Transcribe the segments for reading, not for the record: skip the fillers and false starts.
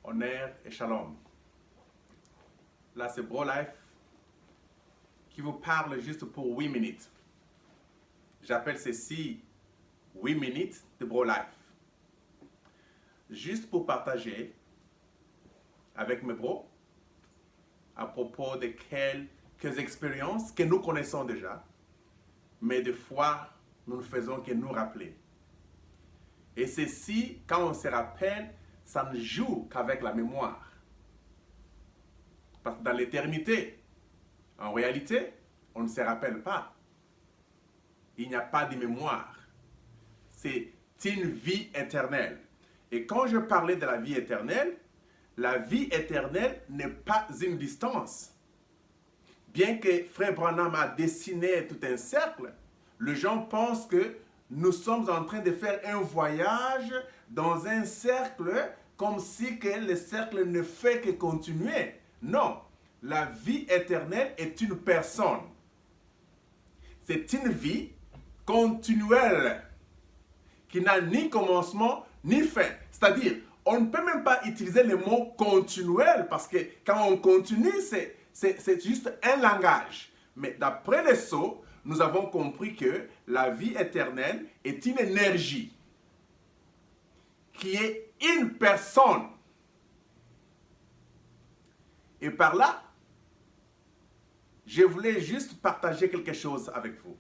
honneur et shalom. Là, c'est BroLife qui vous parle juste pour 8 minutes. J'appelle ceci 8 minutes de BroLife. Juste pour partager avec mes bros à propos de quelques expériences que nous connaissons déjà, mais des fois, nous ne faisons que nous rappeler. Et ceci, quand on se rappelle, ça ne joue qu'avec la mémoire. Parce que dans l'éternité, en réalité, on ne se rappelle pas. Il n'y a pas de mémoire. C'est une vie éternelle. Et quand je parlais de la vie éternelle n'est pas une distance. Bien que Frère Branham a dessiné tout un cercle, les gens pensent que nous sommes en train de faire un voyage dans un cercle comme si que le cercle ne fait que continuer. Non, la vie éternelle est une personne. C'est une vie continuelle qui n'a ni commencement ni fin. C'est-à-dire, on ne peut même pas utiliser le mot continuel parce que quand on continue, c'est juste un langage. Mais d'après les Sceaux, nous avons compris que la vie éternelle est une énergie qui est une personne. Et par là, je voulais juste partager quelque chose avec vous.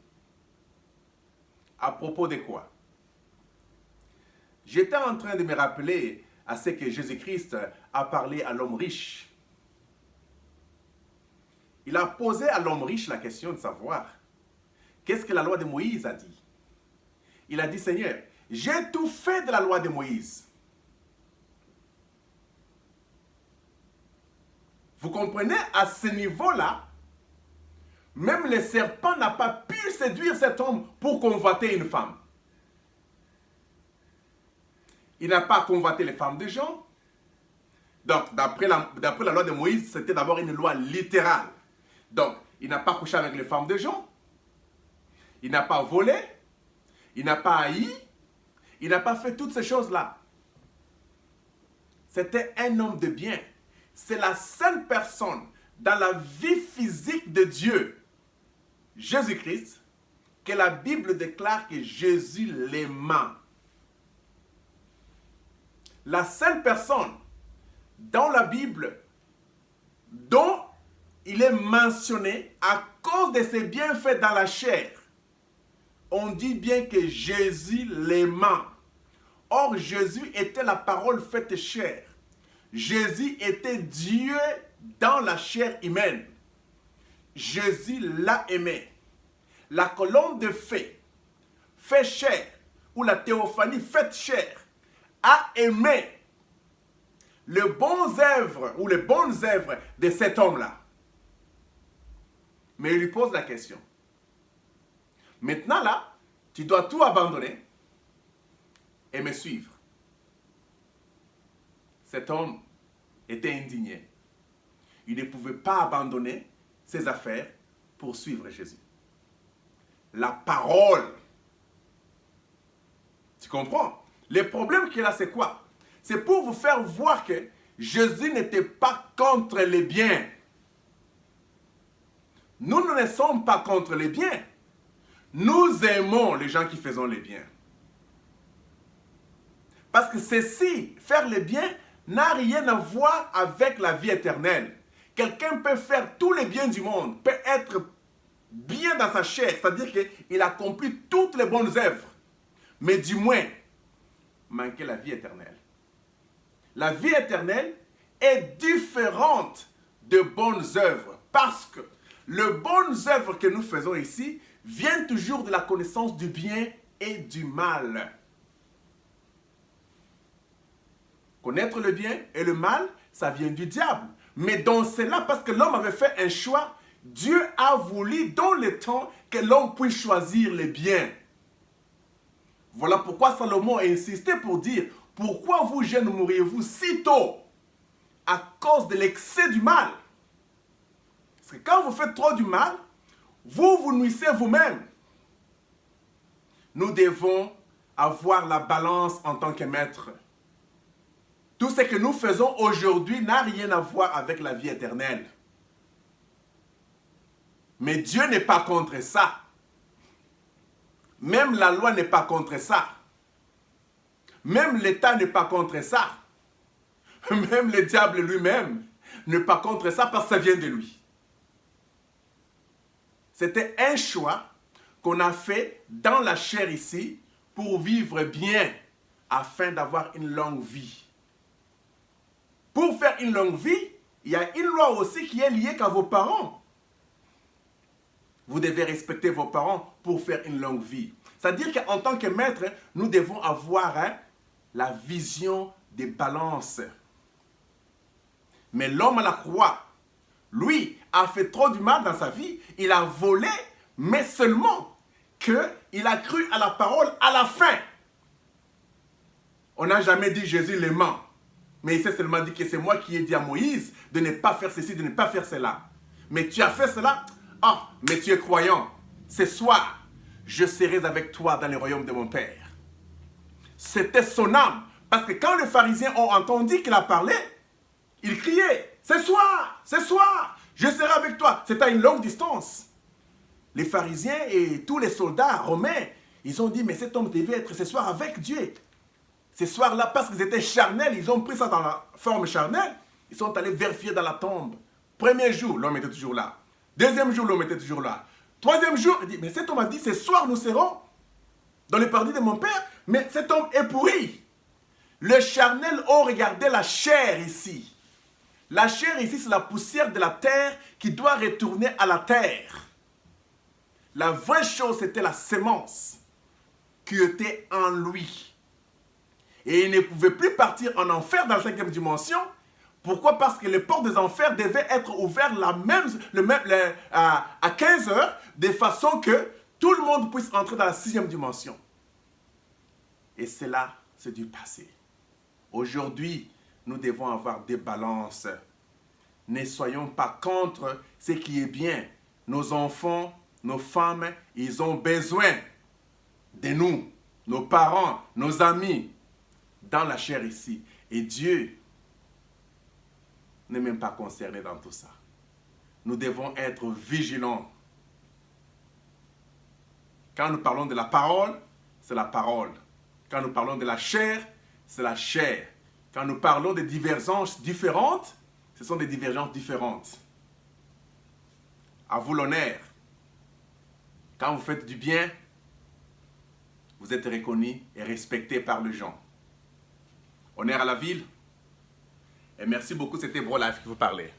À propos de quoi? J'étais en train de me rappeler à ce que Jésus-Christ a parlé à l'homme riche. Il a posé à l'homme riche la question de savoir qu'est-ce que la loi de Moïse a dit. Il a dit, Seigneur, j'ai tout fait de la loi de Moïse. Vous comprenez, à ce niveau-là, même le serpent n'a pas pu séduire cet homme pour convoiter une femme. Il n'a pas convoité les femmes de gens. Donc, d'après la loi de Moïse, c'était d'abord une loi littérale. Donc, il n'a pas couché avec les femmes de gens. Il n'a pas volé. Il n'a pas haï. Il n'a pas fait toutes ces choses-là. C'était un homme de bien. C'est la seule personne dans la vie physique de Dieu, Jésus-Christ, que la Bible déclare que Jésus l'aimait. La seule personne dans la Bible dont il est mentionné à cause de ses bienfaits dans la chair. On dit bien que Jésus l'aimait. Or, Jésus était la parole faite chair. Jésus était Dieu dans la chair humaine. Jésus l'a aimé. La colonne de feu, fait chair, ou la théophanie faite chair, a aimé les bonnes œuvres ou les bonnes œuvres de cet homme-là. Mais il lui pose la question. Maintenant là, tu dois tout abandonner et me suivre. Cet homme était indigné. Il ne pouvait pas abandonner ses affaires pour suivre Jésus. La parole. Tu comprends? Le problème qu'il a, c'est quoi? C'est pour vous faire voir que Jésus n'était pas contre les biens. Nous ne sommes pas contre les biens. Nous aimons les gens qui font les biens. Parce que ceci, faire les biens, n'a rien à voir avec la vie éternelle. Quelqu'un peut faire tous les biens du monde, peut être bien dans sa chair, c'est-à-dire qu'il accomplit toutes les bonnes œuvres, mais du moins, manquer la vie éternelle. La vie éternelle est différente de bonnes œuvres, parce que les bonnes œuvres que nous faisons ici viennent toujours de la connaissance du bien et du mal. Connaître le bien et le mal, ça vient du diable. Mais dans cela, parce que l'homme avait fait un choix, Dieu a voulu dans le temps que l'homme puisse choisir le bien. Voilà pourquoi Salomon a insisté pour dire, pourquoi vous jeunes mourriez-vous si tôt? À cause de l'excès du mal. Parce que quand vous faites trop du mal, vous vous nuisez vous-même. Nous devons avoir la balance en tant que maître. Tout ce que nous faisons aujourd'hui n'a rien à voir avec la vie éternelle. Mais Dieu n'est pas contre ça. Même la loi n'est pas contre ça. Même l'État n'est pas contre ça. Même le diable lui-même n'est pas contre ça parce que ça vient de lui. C'était un choix qu'on a fait dans la chair ici pour vivre bien afin d'avoir une longue vie. Pour faire une longue vie, il y a une loi aussi qui est liée qu'à vos parents. Vous devez respecter vos parents pour faire une longue vie. C'est-à-dire qu'en tant que maître, nous devons avoir la vision des balances. Mais l'homme à la croix, lui, a fait trop du mal dans sa vie. Il a volé, mais seulement qu'il a cru à la parole à la fin. On n'a jamais dit Jésus les ment. Mais il s'est seulement dit que c'est moi qui ai dit à Moïse de ne pas faire ceci, de ne pas faire cela. Mais tu as fait cela. Ah, mais tu es croyant. Ce soir, je serai avec toi dans le royaume de mon Père. C'était son âme. Parce que quand les pharisiens ont entendu qu'il a parlé, ils criaient, ce soir, je serai avec toi. C'était à une longue distance. Les pharisiens et tous les soldats romains, ils ont dit, mais cet homme devait être ce soir avec Dieu. Ce soir-là, parce qu'ils étaient charnels, ils ont pris ça dans la forme charnelle, ils sont allés vérifier dans la tombe. Premier jour, l'homme était toujours là. Deuxième jour, l'homme était toujours là. Troisième jour, il dit, mais cet homme a dit, ce soir nous serons dans le paradis de mon Père, mais cet homme est pourri. Le charnel ont regardé la chair ici. La chair ici, c'est la poussière de la terre qui doit retourner à la terre. La vraie chose, c'était la sémence qui était en lui. Et il ne pouvait plus partir en enfer dans la 5e dimension. Pourquoi? Parce que les portes des enfers devaient être ouvertes à 15 heures, de façon que tout le monde puisse entrer dans la 6e dimension. Et cela, c'est du passé. Aujourd'hui, nous devons avoir des balances. Ne soyons pas contre ce qui est bien. Nos enfants, nos femmes, ils ont besoin de nous, nos parents, nos amis, dans la chair ici. Et Dieu n'est même pas concerné dans tout ça. Nous devons être vigilants. Quand nous parlons de la parole, c'est la parole. Quand nous parlons de la chair, c'est la chair. Quand nous parlons de divergences différentes, ce sont des divergences différentes. À vous l'honneur. Quand vous faites du bien, vous êtes reconnu et respecté par les gens. Honneur à la ville. Et merci beaucoup, c'était BroLife qui vous parlait.